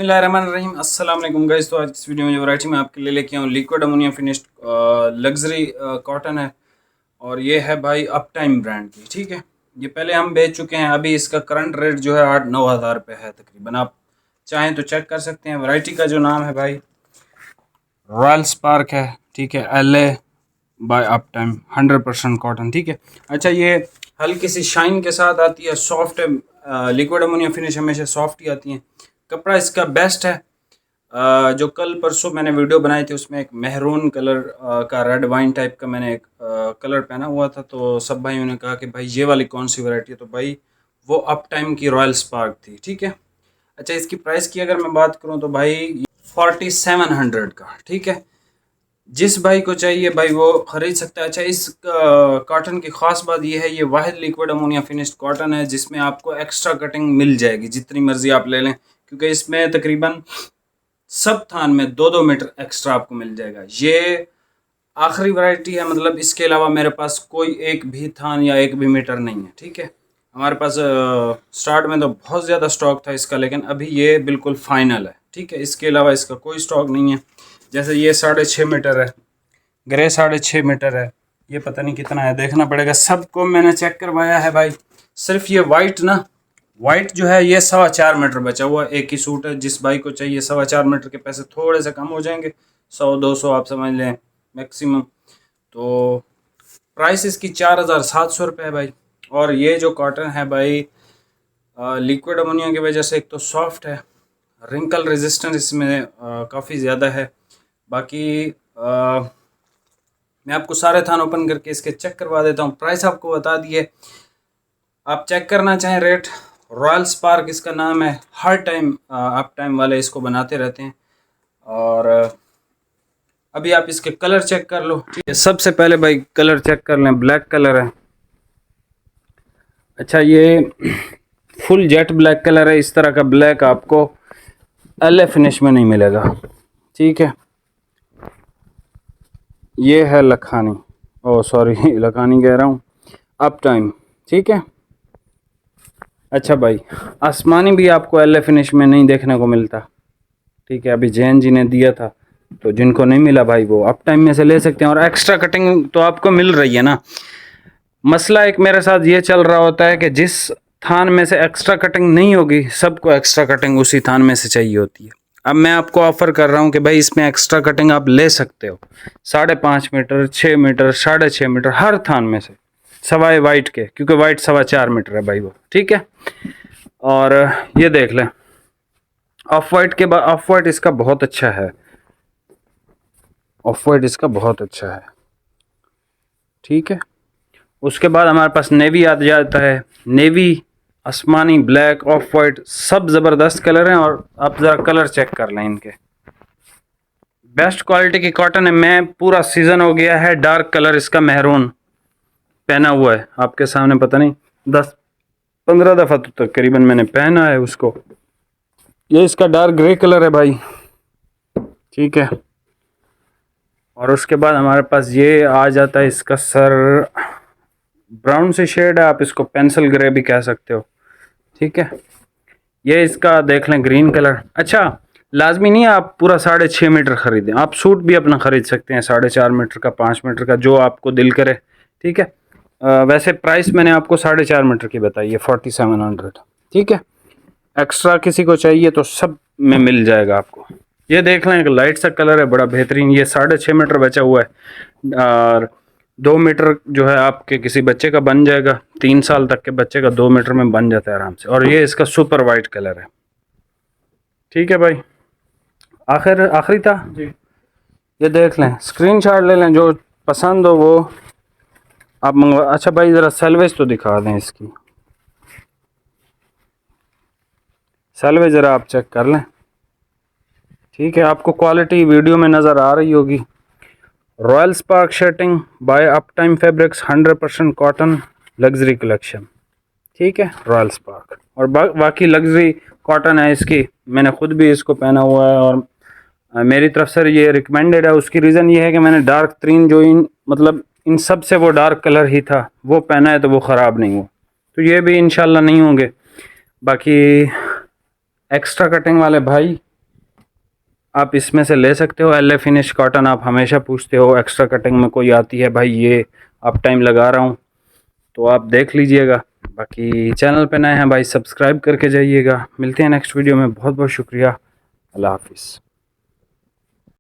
बिस्मिल्लाहिर्रहमानिर्रहीम अस्सलाम वालेकुम गाइस। तो आज इस वीडियो में जो वैरायटी मैं आपके लिए लेके आऊँ liquid ammonia finished luxury cotton है और ये है भाई अप टाइम ब्रांड की। ठीक है, ये पहले हम बेच चुके हैं। अभी इसका करंट रेट जो है 8-9 हज़ार रुपये है तकरीबन। आप चाहें तो चेक कर सकते हैं। वैरायटी का जो नाम है भाई रॉयल स्पार्क है। ठीक है, LA bye up time 100% cotton. ठीक है, अच्छा ये हल्की सी शाइन के साथ आती है, सॉफ्ट है। लिक्विड अमोनिया फिनिश हमेशा सॉफ्ट ही आती है। कपड़ा इसका बेस्ट है। जो कल परसों मैंने वीडियो बनाई थी उसमें एक मेहरून कलर का रेड वाइन टाइप का मैंने एक कलर पहना हुआ था, तो सब भाइयों ने कहा कि भाई ये वाली कौन सी वैरायटी है, तो भाई वो अप टाइम की रॉयल स्पार्क थी। ठीक है, अच्छा इसकी प्राइस की अगर मैं बात करूं तो भाई 4700 का। ठीक है, जिस भाई को चाहिए भाई वो ख़रीद सकता है। अच्छा इस कॉटन की ख़ास बात यह है, ये वाहिद लिक्विड अमोनिया फिनिश्ड कॉटन है जिसमें आपको एक्स्ट्रा कटिंग मिल जाएगी जितनी मर्ज़ी आप ले लें, क्योंकि इसमें तकरीबन सब थान में 2-2 मीटर एक्स्ट्रा आपको मिल जाएगा। ये आखिरी वैरायटी है, मतलब इसके अलावा मेरे पास कोई एक भी थान या एक भी मीटर नहीं है। ठीक है, हमारे पास स्टार्ट में तो बहुत ज़्यादा स्टॉक था इसका, लेकिन अभी ये बिल्कुल फाइनल है। ठीक है, इसके अलावा इसका कोई स्टॉक नहीं है। जैसे ये 6.5 मीटर है, ग्रे 6.5 मीटर है, ये पता नहीं कितना है, देखना पड़ेगा। सबको मैंने चेक करवाया है भाई। सिर्फ ये वाइट जो है ये 4.25 मीटर बचा हुआ एक ही सूट है। जिस भाई को चाहिए 4.25 मीटर के पैसे थोड़े से कम हो जाएंगे, 100-200 आप समझ लें मैक्सिमम। तो प्राइस इसकी 4700 रुपये है भाई। और ये जो कॉटन है भाई लिक्विड अमोनिया की वजह से एक तो सॉफ्ट है, रिंकल रेजिस्टेंस इसमें काफ़ी ज़्यादा है। बाकी मैं आपको सारे थान ओपन करके इसके चेक करवा देता हूँ। प्राइस आपको बता दिए, आप चेक करना चाहें रेट। रॉयल स्पार्क इसका नाम है। हर टाइम अप टाइम वाले इसको बनाते रहते हैं। और अभी आप इसके कलर चेक कर लो। ठीक है, सबसे पहले भाई कलर चेक कर लें। ब्लैक कलर है। अच्छा ये फुल जेट ब्लैक कलर है। इस तरह का ब्लैक आपको LA फिनिश में नहीं मिलेगा। ठीक है, ये है लखानी, ओ सॉरी लखानी कह रहा हूँ, अप टाइम। ठीक है, अच्छा भाई आसमानी भी आपको LA फिनिश में नहीं देखने को मिलता। ठीक है, अभी जैन जी ने दिया था, तो जिनको नहीं मिला भाई वो अप टाइम में से ले सकते हैं। और एक्स्ट्रा कटिंग तो आपको मिल रही है ना। मसला एक मेरे साथ ये चल रहा होता है कि जिस थान में से एक्स्ट्रा कटिंग नहीं होगी, सबको एक्स्ट्रा कटिंग उसी थान में से चाहिए होती है। अब मैं आपको ऑफ़र कर रहा हूँ कि भाई इसमें एक्स्ट्रा कटिंग आप ले सकते हो 5.5 मीटर, 6 मीटर, 6.5 मीटर, हर थान में से, सवाए वाइट के, क्योंकि वाइट 4.25 मीटर है भाई वो। ठीक है, और ये देख लें ऑफ वाइट के बाद, ऑफ वाइट इसका बहुत अच्छा है, ऑफ वाइट इसका बहुत अच्छा है। ठीक है, उसके बाद हमारे पास नेवी आ जाता है। नेवी, आसमानी, ब्लैक, ऑफ वाइट, सब ज़बरदस्त कलर हैं। और आप ज़रा कलर चेक कर लें इनके, बेस्ट क्वालिटी की कॉटन है। मैं पूरा सीज़न हो गया है डार्क कलर इसका मेहरून पहना हुआ है आपके सामने, पता नहीं 10-15 दफ़ा तो तकरीबन मैंने पहना है उसको। ये इसका डार्क ग्रे कलर है भाई। ठीक है, और उसके बाद हमारे पास ये आ जाता है, इसका सर ब्राउन से शेड है, आप इसको पेंसिल ग्रे भी कह सकते हो। ठीक है, ये इसका देख लें ग्रीन कलर। अच्छा लाजमी नहीं है आप पूरा 6.5 मीटर ख़रीदें, आप सूट भी अपना ख़रीद सकते हैं 4.5 मीटर का, 5 मीटर का, जो आपको दिल करे। ठीक है, वैसे प्राइस मैंने आपको 4.5 मीटर की बताई है, 4700। ठीक है, एक्स्ट्रा किसी को चाहिए तो सब में मिल जाएगा आपको। ये देख लें एक लाइट सा कलर है, बड़ा बेहतरीन। ये 6.5 मीटर बचा हुआ है और 2 मीटर जो है आपके किसी बच्चे का बन जाएगा। 3 साल तक के बच्चे का 2 मीटर में बन जाता है आराम से। और ये इसका सुपर वाइट कलर है। ठीक है भाई, आखिरी था जी, ये देख लें, स्क्रीनशॉट ले लें, जो पसंद हो वो आप मंगवा। अच्छा भाई ज़रा सेलवेज तो दिखा दें इसकी, सेलवेज ज़रा आप चेक कर लें। ठीक है, आपको क्वालिटी वीडियो में नज़र आ रही होगी। Royal spark shirting bye up time fabrics 100% cotton luxury collection. ठीक है, रॉयल स्पार्क। और बाकी लग्जरी कॉटन है इसकी, मैंने ख़ुद भी इसको पहना हुआ है और मेरी तरफ से ये रिकमेंडेड है। उसकी रीज़न ये है कि मैंने डार्क तीन जो इन सब से वो डार्क कलर ही था, वो पहना है तो वो ख़राब नहीं हुआ। तो ये भी इंशाल्लाह नहीं होंगे। बाकी एक्स्ट्रा कटिंग वाले भाई आप इसमें से ले सकते हो। LA फिनिश कॉटन आप हमेशा पूछते हो, एक्स्ट्रा कटिंग में कोई आती है भाई, ये अप टाइम लगा रहा हूँ, तो आप देख लीजिएगा। बाकी चैनल पे नए हैं भाई, सब्सक्राइब करके जाइएगा। मिलते हैं नेक्स्ट वीडियो में। बहुत बहुत शुक्रिया। अल्लाह हाफिज़।